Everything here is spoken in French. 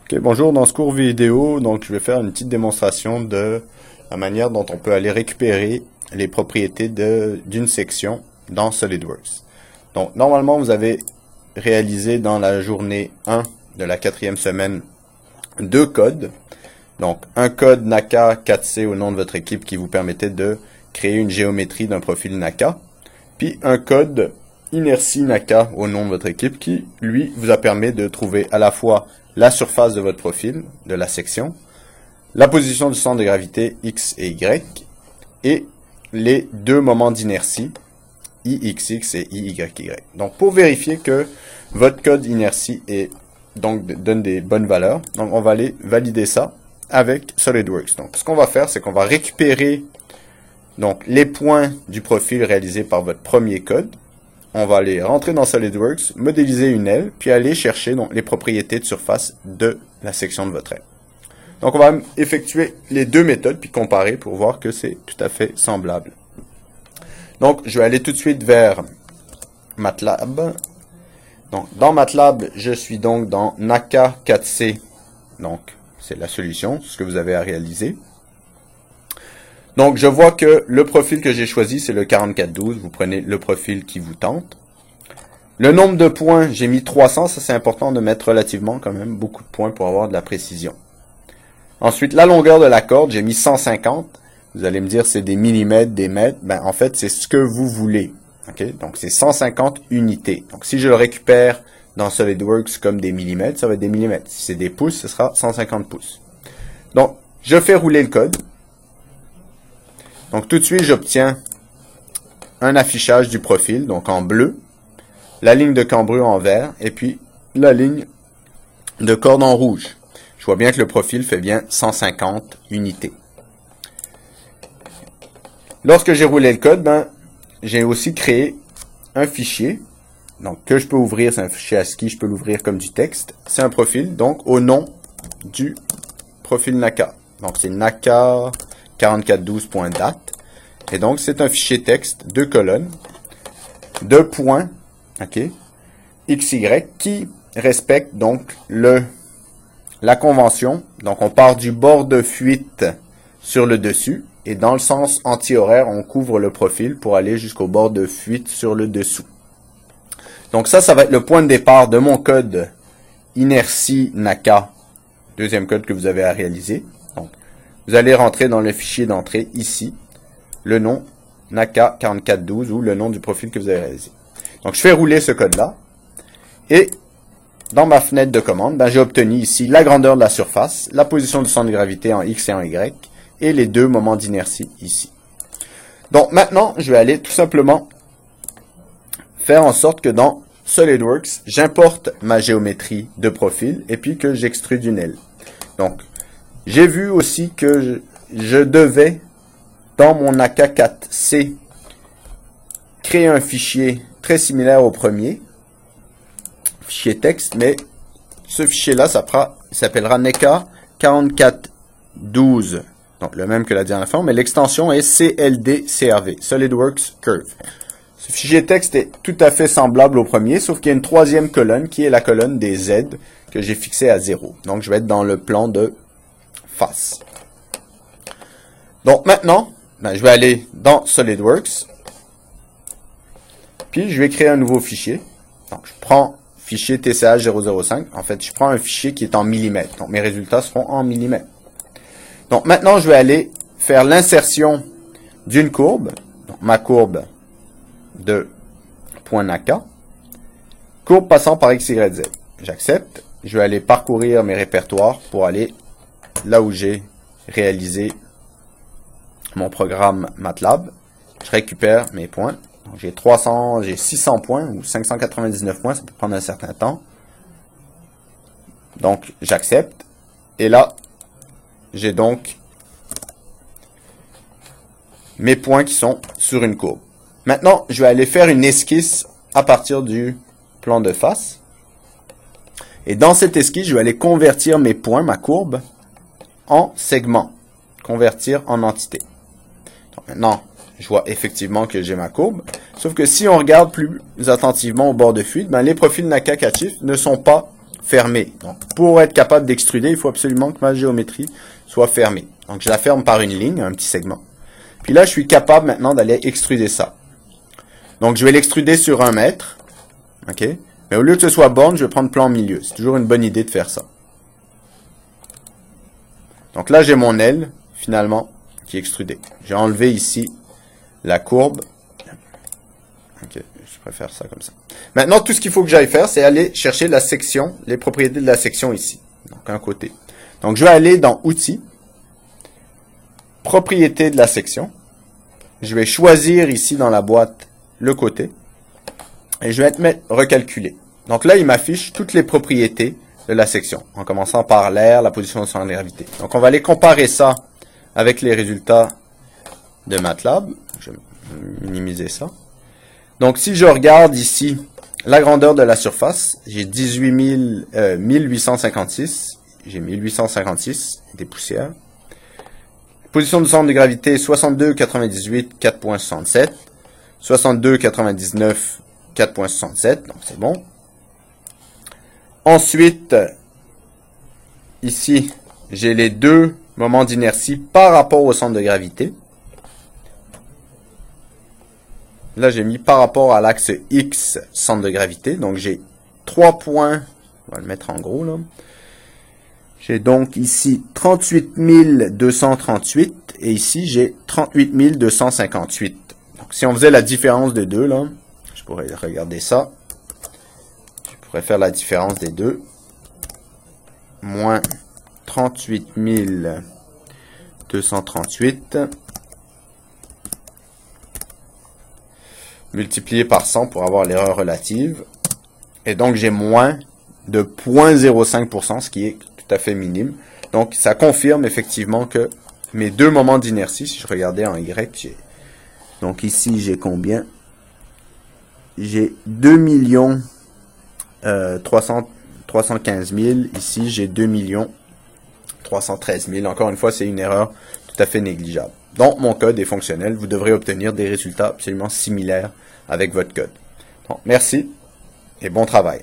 Ok, bonjour, dans ce cours vidéo, donc je vais faire une petite démonstration de la manière dont on peut aller récupérer les propriétés d'une section dans SolidWorks. Donc normalement vous avez réalisé dans la journée 1 de la 4e semaine 2 codes. Donc un code NACA 4C au nom de votre équipe qui vous permettait de créer une géométrie d'un profil NACA, puis un code inertie NACA au nom de votre équipe qui, lui, vous a permis de trouver à la fois la surface de votre profil, de la section, la position du centre de gravité X et Y, et les deux moments d'inertie, IXX et IYY. Donc, pour vérifier que votre code inertie donne des bonnes valeurs, donc on va aller valider ça avec SolidWorks. Donc, ce qu'on va faire, c'est qu'on va récupérer donc les points du profil réalisé par votre premier code. On va aller rentrer dans SolidWorks, modéliser une aile, puis aller chercher donc les propriétés de surface de la section de votre aile. Donc on va effectuer les deux méthodes, puis comparer pour voir que c'est tout à fait semblable. Donc je vais aller tout de suite vers MATLAB. Donc dans MATLAB, je suis donc dans NACA 4C. Donc c'est la solution, ce que vous avez à réaliser. Donc, je vois que le profil que j'ai choisi, c'est le 4412. Vous prenez le profil qui vous tente. Le nombre de points, j'ai mis 300. Ça, c'est important de mettre relativement quand même beaucoup de points pour avoir de la précision. Ensuite, la longueur de la corde, j'ai mis 150. Vous allez me dire, c'est des millimètres, des mètres. Ben, en fait, c'est ce que vous voulez. Okay? Donc, c'est 150 unités. Donc, si je le récupère dans SolidWorks comme des millimètres, ça va être des millimètres. Si c'est des pouces, ce sera 150 pouces. Donc, je fais rouler le code. Donc, tout de suite, j'obtiens un affichage du profil, donc en bleu, la ligne de cambrure en vert, et puis la ligne de corde en rouge. Je vois bien que le profil fait bien 150 unités. Lorsque j'ai roulé le code, j'ai aussi créé un fichier, donc que je peux ouvrir, c'est un fichier ASCII, je peux l'ouvrir comme du texte. C'est un profil, donc au nom du profil NACA. Donc, c'est NACA 4412.dat. Et donc, c'est un fichier texte, 2 colonnes, 2 points, ok, XY, qui respecte donc la convention. Donc, on part du bord de fuite sur le dessus, et dans le sens anti-horaire, on couvre le profil pour aller jusqu'au bord de fuite sur le dessous. Donc, ça va être le point de départ de mon code inertie NACA, deuxième code que vous avez à réaliser. Donc, vous allez rentrer dans le fichier d'entrée ici, le nom NACA 4412 ou le nom du profil que vous avez réalisé. Donc, je fais rouler ce code-là. Et dans ma fenêtre de commande, j'ai obtenu ici la grandeur de la surface, la position du centre de gravité en X et en Y, et les deux moments d'inertie ici. Donc, maintenant, je vais aller tout simplement faire en sorte que dans SolidWorks, j'importe ma géométrie de profil et puis que j'extrude une aile. Donc, j'ai vu aussi que je devais, dans mon NACA 4C, créer un fichier très similaire au premier, fichier texte, mais ce fichier-là s'appellera NACA 4412, donc le même que la dernière fois, mais l'extension est CLD-CRV, SolidWorks Curve. Ce fichier texte est tout à fait semblable au premier, sauf qu'il y a une troisième colonne qui est la colonne des Z que j'ai fixée à 0. Donc, je vais être dans le plan de face. Donc, maintenant, je vais aller dans SolidWorks. Puis, je vais créer un nouveau fichier. Donc, je prends fichier TCH 005. En fait, je prends un fichier qui est en millimètres. Donc, mes résultats seront en millimètres. Donc, maintenant, je vais aller faire l'insertion d'une courbe. Donc, ma courbe de point NACA. Courbe passant par X, Y, Z. J'accepte. Je vais aller parcourir mes répertoires pour aller là où j'ai réalisé mon programme MATLAB. Je récupère mes points. J'ai 600 points ou 599 points, ça peut prendre un certain temps. Donc, j'accepte. Et là, j'ai donc mes points qui sont sur une courbe. Maintenant, je vais aller faire une esquisse à partir du plan de face. Et dans cette esquisse, je vais aller convertir mes points, ma courbe, en segments. Convertir en entité. Donc maintenant, je vois effectivement que j'ai ma courbe. Sauf que si on regarde plus attentivement au bord de fuite, les profils NACA 4 chiffres ne sont pas fermée. Donc, pour être capable d'extruder, il faut absolument que ma géométrie soit fermée. Donc, je la ferme par une ligne, un petit segment. Puis là, je suis capable maintenant d'aller extruder ça. Donc, je vais l'extruder sur 1 mètre. OK? Mais au lieu que ce soit borne, je vais prendre plan milieu. C'est toujours une bonne idée de faire ça. Donc là, j'ai mon aile, finalement, qui est extrudée. J'ai enlevé ici la courbe. OK, je préfère ça comme ça. Maintenant, tout ce qu'il faut que j'aille faire, c'est aller chercher la section, les propriétés de la section ici. Donc, un côté. Donc, je vais aller dans Outils, Propriétés de la section. Je vais choisir ici dans la boîte le côté. Et je vais mettre Recalculer. Donc là, il m'affiche toutes les propriétés de la section, en commençant par l'air, la position de centre de gravité. Donc, on va aller comparer ça avec les résultats de MATLAB. Je vais minimiser ça. Donc, si je regarde ici la grandeur de la surface, j'ai 1856. J'ai 1856 des poussières. Position du centre de gravité, 62,98, 4,67. 62,99, 4,67. Donc, c'est bon. Ensuite, ici, j'ai les deux moments d'inertie par rapport au centre de gravité. Là, j'ai mis par rapport à l'axe X, centre de gravité. Donc, j'ai 3 points. On va le mettre en gros, là. J'ai donc ici 38 238 et ici, j'ai 38 258. Donc, si on faisait la différence de deux, là, je pourrais regarder ça. Je pourrais faire la différence des deux. Moins 38 238 multiplié par 100 pour avoir l'erreur relative. Et donc, j'ai moins de 0,05%, ce qui est tout à fait minime. Donc, ça confirme effectivement que mes deux moments d'inertie, si je regardais en Y, donc ici, j'ai combien? J'ai 2 315 000. Ici, j'ai 2 313 000. Encore une fois, c'est une erreur tout à fait négligeable. Donc, mon code est fonctionnel. Vous devrez obtenir des résultats absolument similaires avec votre code. Donc, merci et bon travail.